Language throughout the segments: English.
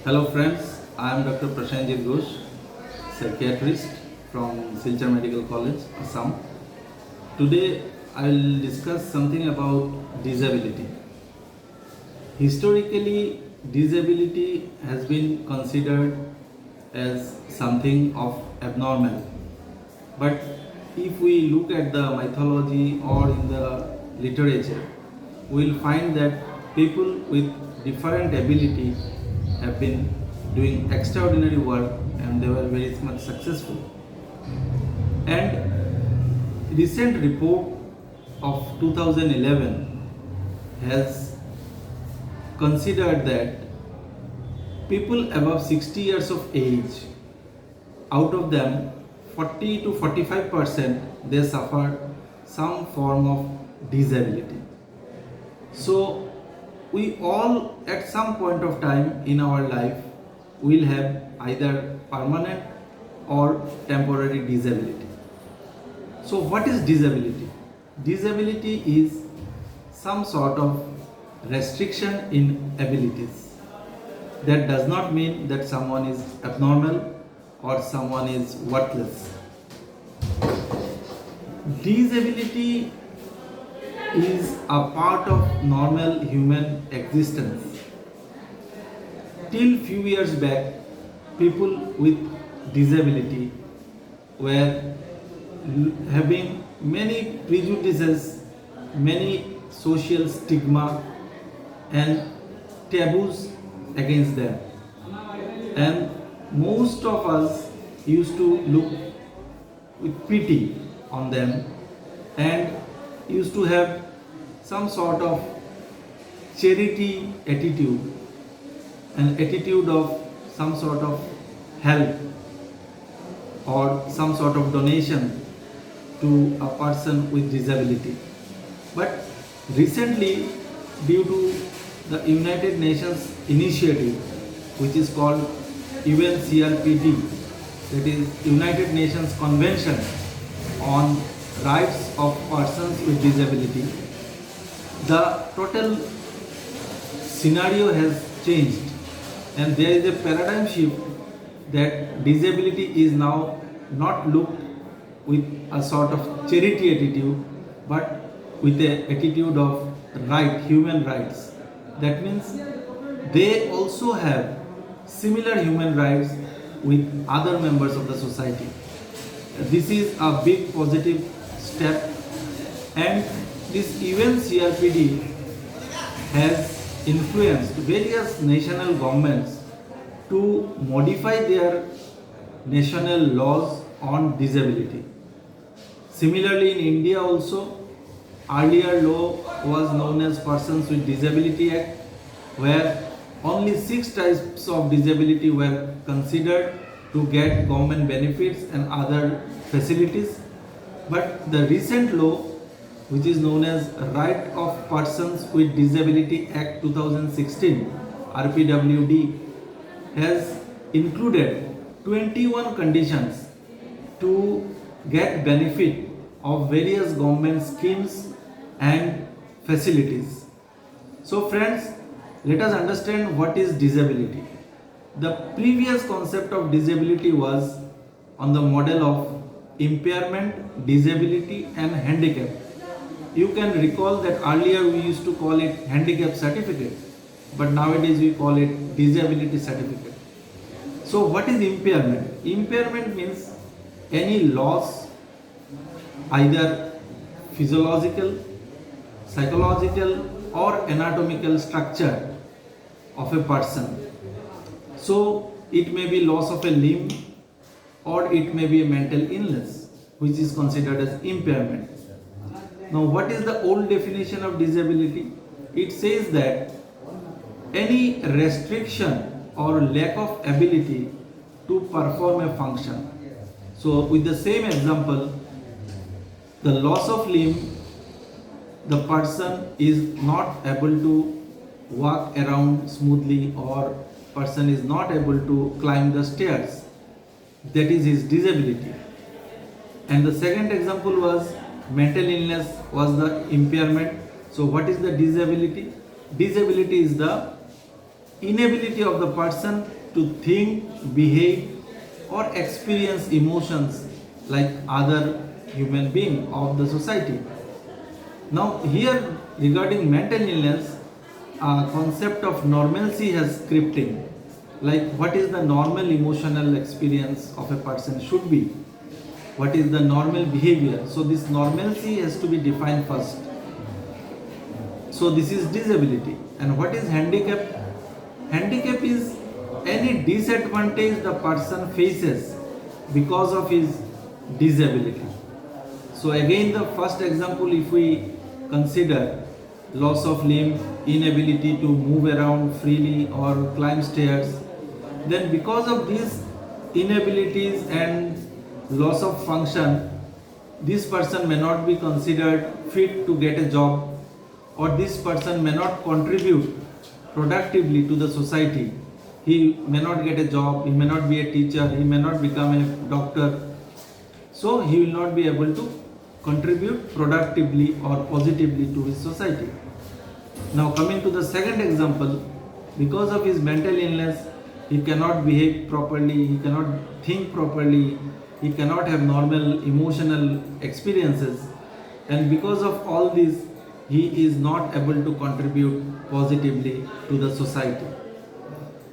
Hello friends, I am Dr. Prashanjit Ghosh, psychiatrist from Silchar Medical College, Assam. Today I will discuss something about disability. Historically, disability has been considered as something of abnormal. But if we look at the mythology or in the literature, we will find that people with different ability have been doing extraordinary work and they were very much successful. And recent report of 2011 has considered that people above 60 years of age, out of them 40 to 45% they suffer some form of disability. So we all at some point of time in our life will have either permanent or temporary disability. So what is disability? Disability is some sort of restriction in abilities. That does not mean that someone is abnormal or someone is worthless. Disability is a part of normal human existence. Till few years back, people with disability were having many prejudices, many social stigma and taboos against them. And most of us used to look with pity on them and used to have some sort of charity attitude, an attitude of some sort of help or some sort of donation to a person with disability. But recently, due to the United Nations initiative, which is called UNCRPD, that is United Nations Convention on Rights of Persons with Disability, the total scenario has changed and there is a paradigm shift that disability is now not looked with a sort of charity attitude but with an attitude of human rights. That means they also have similar human rights with other members of the society. This is a big positive step, and this UNCRPD has influenced various national governments to modify their national laws on disability. Similarly, in India also, earlier law was known as Persons with Disability Act, where only 6 types of disability were considered to get government benefits and other facilities. But the recent law, which is known as Right of Persons with Disability Act 2016, RPWD, has included 21 conditions to get benefit of various government schemes and facilities. So friends, let us understand what is disability. The previous concept of disability was on the model of impairment, disability and handicap. You can recall that earlier we used to call it handicap certificate, but nowadays we call it disability certificate. So what is impairment? Impairment means any loss, either physiological, psychological or anatomical structure of a person. So it may be loss of a limb or it may be a mental illness, which is considered as impairment. Now what is the old definition of disability? It says that any restriction or lack of ability to perform a function. So with the same example, the loss of limb, the person is not able to walk around smoothly or person is not able to climb the stairs. That is his disability. And the second example was mental illness was the impairment. So what is the disability? Disability is the inability of the person to think, behave, or experience emotions like other human being of the society. Now here regarding mental illness, a concept of normalcy has crept in. Like what is the normal emotional experience of a person should be? What is the normal behavior? So this normalcy has to be defined first. So this is disability. And what is handicap? Handicap is any disadvantage the person faces because of his disability. So again the first example, if we consider loss of limb, inability to move around freely or climb stairs, then because of these inabilities and loss of function, this person may not be considered fit to get a job, or this person may not contribute productively to the society. He may not get a job, he may not be a teacher, he may not become a doctor, so he will not be able to contribute productively or positively to his society. Now coming to the second example, because of his mental illness, he cannot behave properly, he cannot think properly, he cannot have normal emotional experiences, and because of all this, he is not able to contribute positively to the society.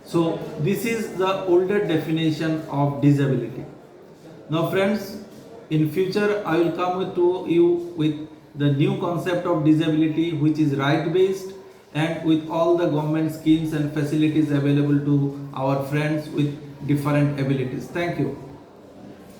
So this is the older definition of disability. Now friends, in future I will come to you with the new concept of disability, which is right based and with all the government schemes and facilities available to our friends with different abilities. Thank you.